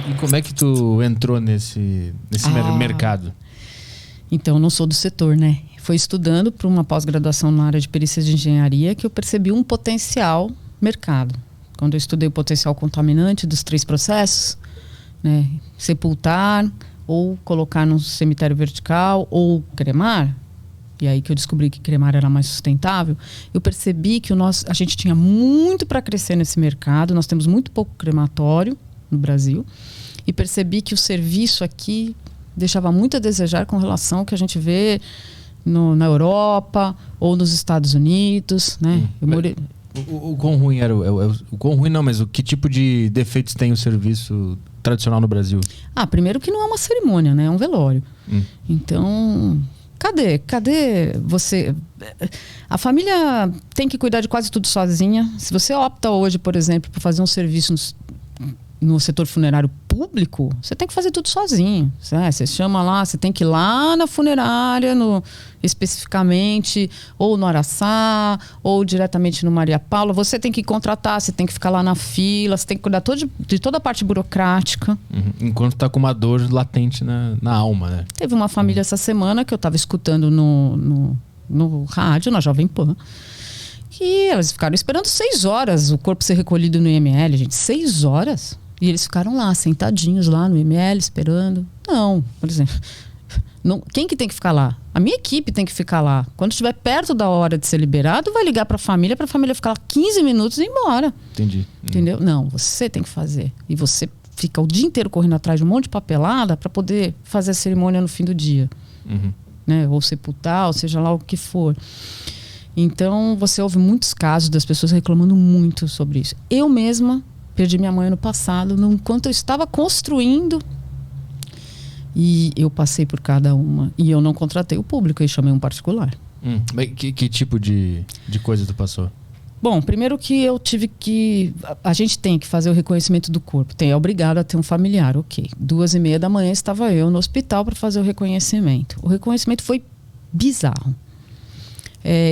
E como é que tu entrou nesse mercado? Então, eu não sou do setor, né? Foi estudando para uma pós-graduação na área de perícia de engenharia que eu percebi um potencial mercado. Quando eu estudei o potencial contaminante dos 3 processos, né? Sepultar, ou colocar num cemitério vertical, ou cremar, e aí que eu descobri que cremar era mais sustentável, eu percebi que a gente tinha muito para crescer nesse mercado, nós temos muito pouco crematório no Brasil, e percebi que o serviço aqui deixava muito a desejar com relação ao que a gente vê na Europa ou nos Estados Unidos, né? O quão ruim era? O quão ruim não, mas que tipo de defeitos tem o serviço tradicional no Brasil? Primeiro que não é uma cerimônia, né? É um velório. Então, cadê você? A família tem que cuidar de quase tudo sozinha. Se você opta hoje, por exemplo, por fazer um serviço no setor funerário público, você tem que fazer tudo sozinho. Você chama lá, você tem que ir lá na funerária, especificamente, ou no Araçá, ou diretamente no Maria Paula. Você tem que contratar, você tem que ficar lá na fila, você tem que cuidar de toda a parte burocrática. Enquanto está com uma dor latente na alma, né? Teve uma família essa semana que eu estava escutando no rádio, na Jovem Pan, que elas ficaram esperando 6 horas o corpo ser recolhido no IML, gente. 6 horas? E eles ficaram lá, sentadinhos lá no IML, esperando. Não, por exemplo. Quem que tem que ficar lá? A minha equipe tem que ficar lá. Quando estiver perto da hora de ser liberado, vai ligar para a família ficar lá 15 minutos e ir embora. Entendi. Entendeu? Não, você tem que fazer. E você fica o dia inteiro correndo atrás de um monte de papelada para poder fazer a cerimônia no fim do dia. Né? Ou sepultar, ou seja lá o que for. Então, você ouve muitos casos das pessoas reclamando muito sobre isso. Eu mesma perdi minha mãe ano passado, enquanto eu estava construindo, e eu passei por cada uma. E eu não contratei o público, eu chamei um particular. Que tipo de coisa tu passou? Bom, primeiro que eu tive que... A gente tem que fazer o reconhecimento do corpo. É obrigado a ter um familiar, ok. 2h30 da manhã estava eu no hospital para fazer o reconhecimento. O reconhecimento foi bizarro.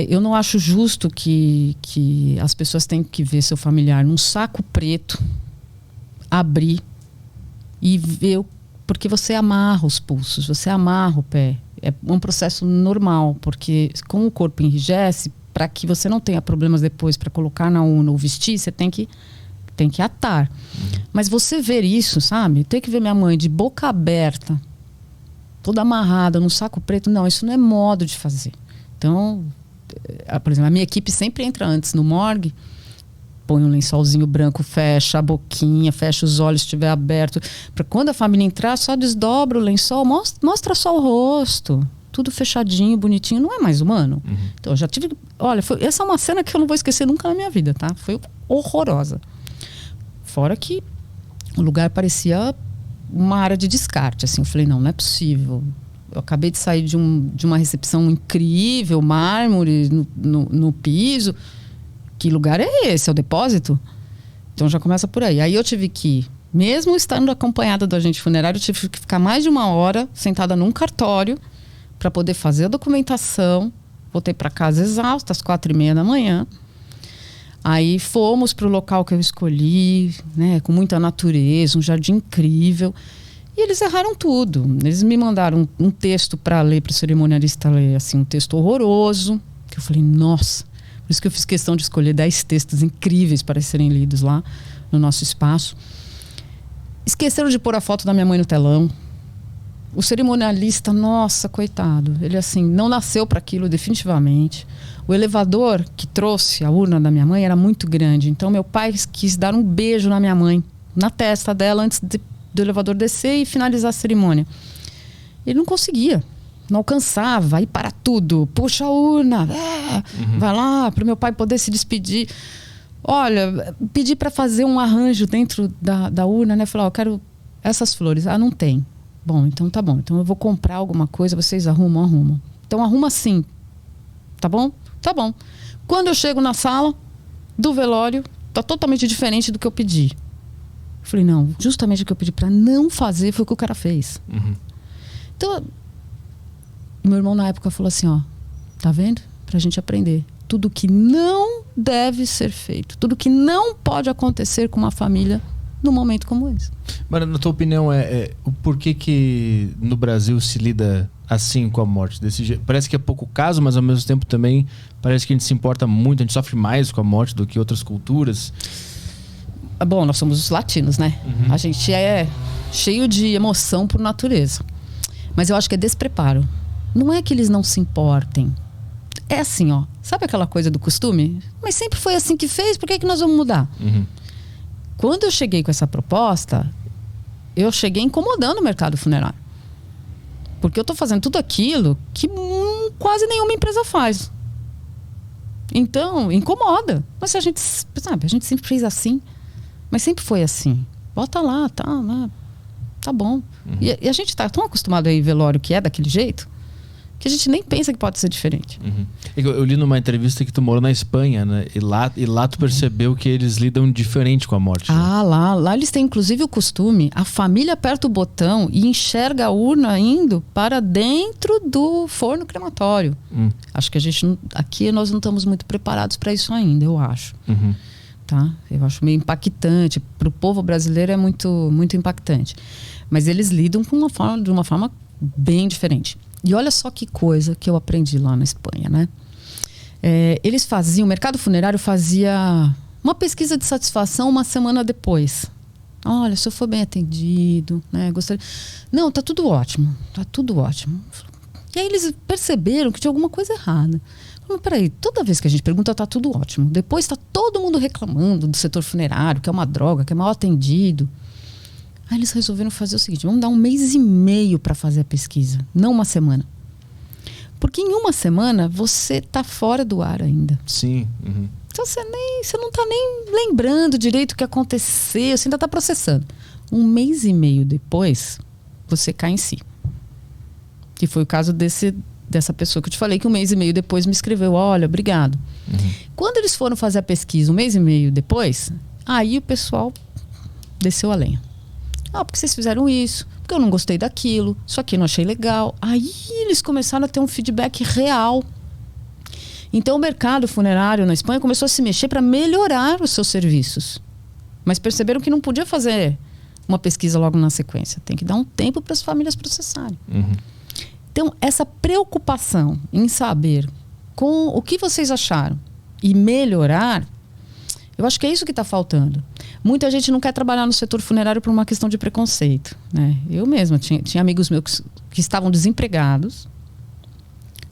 Eu não acho justo que as pessoas tenham que ver seu familiar num saco preto, abrir e ver, porque você amarra os pulsos, você amarra o pé. É um processo normal, porque como o corpo enrijece, para que você não tenha problemas depois para colocar na urna ou vestir, você tem que atar. Mas você ver isso, sabe? Tem que ver minha mãe de boca aberta, toda amarrada, num saco preto. Não, isso não é modo de fazer. Então... Por exemplo, a minha equipe sempre entra antes no morgue, põe um lençolzinho branco, fecha a boquinha, fecha os olhos se estiver aberto, para quando a família entrar, só desdobra o lençol, mostra só o rosto, tudo fechadinho, bonitinho, não é mais humano. Então eu já tive, olha, essa é uma cena que eu não vou esquecer nunca na minha vida, tá? Foi horrorosa. Fora que o lugar parecia uma área de descarte, assim, eu falei, não é possível. Eu acabei de sair de uma recepção incrível, mármore no piso. Que lugar é esse? É o depósito? Então já começa por aí. Aí eu tive que, mesmo estando acompanhada do agente funerário, eu tive que ficar mais de 1 hora sentada num cartório para poder fazer a documentação. Voltei para casa exausta, às 4h30 da manhã. Aí fomos para o local que eu escolhi, né, com muita natureza, um jardim incrível. E eles erraram tudo. Eles me mandaram um texto para ler, para o cerimonialista ler, assim, um texto horroroso. Que eu falei, nossa. Por isso que eu fiz questão de escolher 10 textos incríveis para serem lidos lá no nosso espaço. Esqueceram de pôr a foto da minha mãe no telão. O cerimonialista, nossa, coitado. Ele, assim, não nasceu para aquilo definitivamente. O elevador que trouxe a urna da minha mãe era muito grande. Então, meu pai quis dar um beijo na minha mãe, na testa dela, antes do elevador descer e finalizar a cerimônia. Ele não conseguia, não alcançava, aí para tudo, puxa a urna, vai lá para o meu pai poder se despedir. Olha, pedi para fazer um arranjo dentro da urna, né? Falar, eu quero essas flores. Não tem. Bom, então tá bom, então eu vou comprar alguma coisa, vocês arrumam. Então arruma sim, tá bom? Tá bom. Quando eu chego na sala do velório, tá totalmente diferente do que eu pedi. Eu falei, não, justamente o que eu pedi para não fazer foi o que o cara fez. Então, meu irmão na época falou assim, ó, tá vendo? Pra gente aprender. Tudo que não deve ser feito, tudo que não pode acontecer com uma família, num momento como esse. Mas na tua opinião, o porquê que no Brasil se lida assim com a morte? Desse jeito? Parece que é pouco caso, mas ao mesmo tempo também parece que a gente se importa muito, a gente sofre mais com a morte do que outras culturas. Bom, nós somos os latinos, né? A gente é cheio de emoção por natureza. Mas eu acho que é despreparo. Não é que eles não se importem. É assim, ó. Sabe aquela coisa do costume? Mas sempre foi assim que fez, por que nós vamos mudar? Quando eu cheguei com essa proposta, eu cheguei incomodando o mercado funerário. Porque eu estou fazendo tudo aquilo que quase nenhuma empresa faz. Então, incomoda. Mas se a gente, sabe, a gente sempre fez assim. Mas sempre foi assim. Bota lá, tá bom. E a gente está tão acostumado a ir velório que é daquele jeito, que a gente nem pensa que pode ser diferente. Eu li numa entrevista que tu morou na Espanha, né? E lá tu percebeu que eles lidam diferente com a morte. Né? Lá eles têm inclusive o costume, a família aperta o botão e enxerga a urna indo para dentro do forno crematório. Acho que aqui nós não estamos muito preparados para isso ainda, eu acho. Tá? Eu acho meio impactante. Para o povo brasileiro é muito, muito impactante. Mas eles lidam de uma forma bem diferente. E olha só que coisa que eu aprendi lá na Espanha, né? O mercado funerário fazia uma pesquisa de satisfação uma semana depois. Olha, se eu for bem atendido, né? Gostaria... Não, tá tudo ótimo. Tá tudo ótimo. E aí eles perceberam que tinha alguma coisa errada. Mas peraí, toda vez que a gente pergunta, tá tudo ótimo. Depois tá todo mundo reclamando do setor funerário, que é uma droga, que é mal atendido. Aí eles resolveram fazer o seguinte: vamos dar 1 mês e meio para fazer a pesquisa, não uma semana. Porque em uma semana você tá fora do ar ainda. Sim. Então você não tá nem lembrando direito o que aconteceu, você ainda tá processando. 1 mês e meio depois, você cai em si. Que foi o caso dessa pessoa que eu te falei, que 1 mês e meio depois me escreveu: olha, obrigado. Quando eles foram fazer a pesquisa 1 mês e meio depois, aí o pessoal desceu a lenha. Porque vocês fizeram isso, porque eu não gostei daquilo, isso aqui eu não achei legal. Aí eles começaram a ter um feedback real. Então o mercado funerário na Espanha começou a se mexer para melhorar os seus serviços. Mas perceberam que não podia fazer uma pesquisa logo na sequência. Tem que dar um tempo para as famílias processarem. Então essa preocupação em saber com o que vocês acharam e melhorar, eu acho que é isso que está faltando. Muita gente não quer trabalhar no setor funerário por uma questão de preconceito, né? Eu mesma tinha amigos meus que estavam desempregados.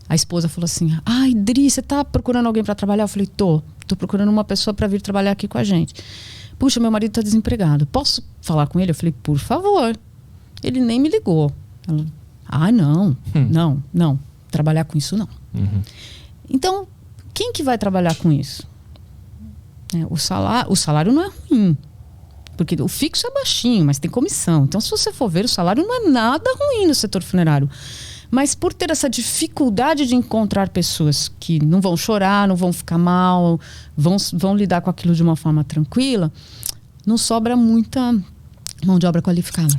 A esposa falou assim: Dri, você está procurando alguém para trabalhar? Eu falei: tô procurando uma pessoa para vir trabalhar aqui com a gente. Puxa, meu marido está desempregado, posso falar com ele? Eu falei: por favor. Ele nem me ligou. Ela: não, trabalhar com isso não. Então, quem que vai trabalhar com isso? O salário não é ruim, porque o fixo é baixinho, mas tem comissão. Então, se você for ver, o salário não é nada ruim no setor funerário. Mas por ter essa dificuldade de encontrar pessoas que não vão chorar, não vão ficar mal, vão lidar com aquilo de uma forma tranquila, não sobra muita mão de obra qualificada.